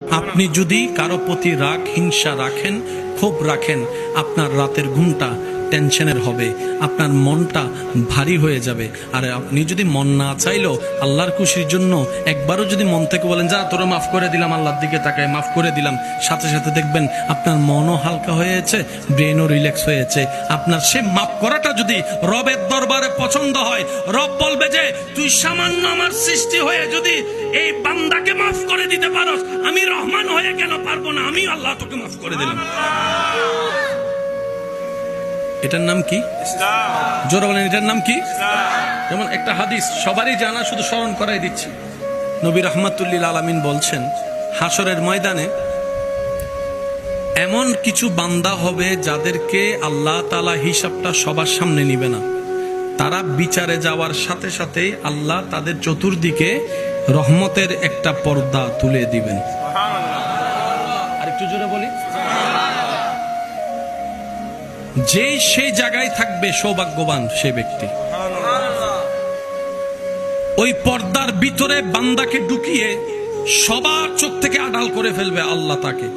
আপনি যদি কারো প্রতি রাগ হিংসা রাখেন, ক্ষোভ রাখেন, আপনার রাতের ঘুমটা টেনশনের হবে, আপনার মনটা ভারী হয়ে যাবে। আর আপনি যদি মন না চাইলেও আল্লাহর খুশির জন্য একবারও যদি মন থেকে বলেন যা তোরা মাফ করে দিলাম, আল্লাহর দিকে তাকায় মাফ করে দিলাম, সাথে সাথে দেখবেন আপনার মনও হালকা হয়েছে, ব্রেনও রিল্যাক্স হয়েছে। আপনার সে মাফ করাটা যদি রবের দরবারে পছন্দ হয়, রব বলবে যে তুই সামান্য আমার সৃষ্টি হয়ে যদি এই বান্দাকে মাফ করে দিতে পারস, আমি রহমান হয়ে কেন পারবো না? আমি আল্লাহ তোকে মাফ করে দিলাম। এটার নাম কি? জোরে বলেন, এটার নাম কি? যেমন একটা হাদিস সবারই জানা, শুধু স্মরণ করাই দিচ্ছি। নবী রাহমাতুল্লিল আলামিন বলছেন, হাসরের ময়দানে এমন কিছু বান্দা হবে যাদেরকে আল্লাহ তাআলা হিসাবটা সবার সামনে নিবে না। তারা বিচারে যাওয়ার সাথে সাথে আল্লাহ তাদের চতুর্দিকে রহমতের একটা পর্দা তুলে দিবেন। আর একটু জোরে বলি, যে সেই জায়গায় থাকবে সৌভাগ্যবান সে ব্যক্তি। ওই পর্দার ভিতরে বান্দাকে ঢুকিয়ে সবার চোখ থেকে আড়াল করে ফেলবে আল্লাহ তাকে।